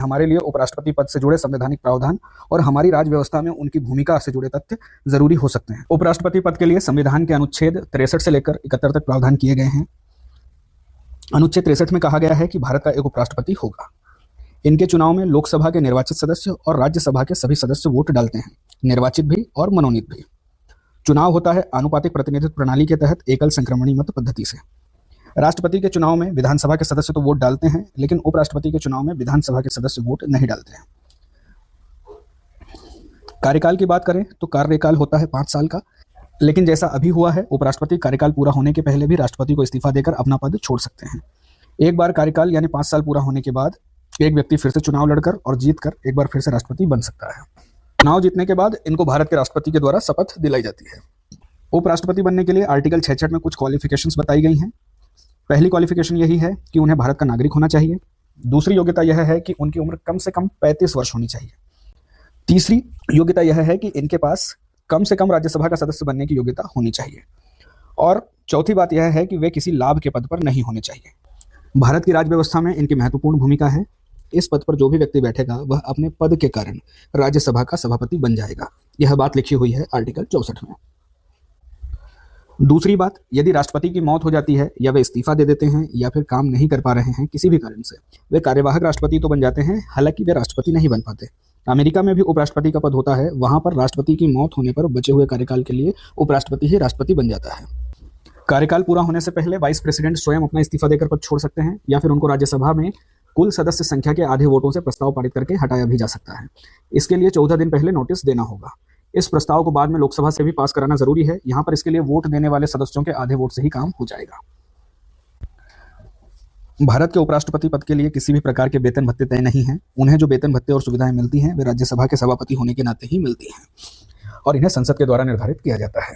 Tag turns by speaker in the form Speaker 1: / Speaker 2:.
Speaker 1: हमारे लिए उपराष्ट्रपति पद से जुड़े संवैधानिक प्रावधान और हमारी राज्य व्यवस्था में उनकी भूमिका से जुड़े तथ्य जरूरी हो सकते हैं। उपराष्ट्रपति पद के लिए संविधान के अनुच्छेद 63 से लेकर 71 तक प्रावधान किए गए हैं। अनुच्छेद 63 में कहा गया है कि भारत का एक उपराष्ट्रपति होगा। इनके चुनाव में लोकसभा के निर्वाचित सदस्य और राज्यसभा के सभी सदस्य वोट डालते हैं, निर्वाचित भी और मनोनीत भी। चुनाव होता है आनुपातिक प्रतिनिधित्व प्रणाली के तहत एकल संक्रमणी मत पद्धति से। राष्ट्रपति के चुनाव में विधानसभा के सदस्य तो वोट डालते हैं, लेकिन उपराष्ट्रपति के चुनाव में विधानसभा के सदस्य वोट नहीं डालते हैं। कार्यकाल की बात करें तो कार्यकाल होता है 5 साल का, लेकिन जैसा अभी हुआ है, उपराष्ट्रपति कार्यकाल पूरा होने के पहले भी राष्ट्रपति को इस्तीफा देकर अपना पद छोड़ सकते हैं। एक बार कार्यकाल यानी 5 साल पूरा होने के बाद एक व्यक्ति फिर से चुनाव लड़कर और जीतकर एक बार फिर से राष्ट्रपति बन सकता है। चुनाव जीतने के बाद इनको भारत के राष्ट्रपति के द्वारा शपथ दिलाई जाती है। उपराष्ट्रपति बनने के लिए आर्टिकल 66 में कुछ क्वालिफिकेशंस बताई गई हैं। पहली क्वालिफिकेशन यही है कि उन्हें भारत का नागरिक होना चाहिए। दूसरी योग्यता यह है कि उनकी उम्र कम से कम 35 वर्ष होनी चाहिए। तीसरी योग्यता यह है कि इनके पास कम से कम राज्यसभा का सदस्य बनने की योग्यता होनी चाहिए। और चौथी बात यह है कि वे किसी लाभ के पद पर नहीं होने चाहिए। भारत की राज्य व्यवस्था में इनकी महत्वपूर्ण भूमिका है। इस पद पर जो भी व्यक्ति बैठेगा वह अपने पद के कारण राज्यसभा का सभापति बन जाएगा। यह बात लिखी हुई है आर्टिकल 64 में। दूसरी बात, यदि राष्ट्रपति की मौत हो जाती है या वे इस्तीफा दे देते हैं या फिर काम नहीं कर पा रहे हैं किसी भी कारण से, वे कार्यवाहक राष्ट्रपति तो बन जाते हैं, हालांकि वे राष्ट्रपति नहीं बन पाते। अमेरिका में भी उपराष्ट्रपति का पद होता है। वहां पर राष्ट्रपति की मौत होने पर बचे हुए कार्यकाल के लिए उपराष्ट्रपति ही राष्ट्रपति बन जाता है। कार्यकाल पूरा होने से पहले वाइस प्रेसिडेंट स्वयं अपना इस्तीफा देकर पद छोड़ सकते हैं, या फिर उनको राज्यसभा में कुल सदस्य संख्या के आधे वोटों से प्रस्ताव पारित करके हटाया भी जा सकता है। इसके लिए 14 दिन पहले नोटिस देना होगा। इस प्रस्ताव को बाद में लोकसभा से भी पास कराना जरूरी है। यहाँ पर इसके लिए वोट देने वाले सदस्यों के आधे वोट से ही काम हो जाएगा। भारत के उपराष्ट्रपति पद के लिए किसी भी प्रकार के वेतन भत्ते तय नहीं है। उन्हें जो वेतन भत्ते और सुविधाएं मिलती हैं वे राज्यसभा के सभापति होने के नाते ही मिलती हैं और इन्हें संसद के द्वारा निर्धारित किया जाता है।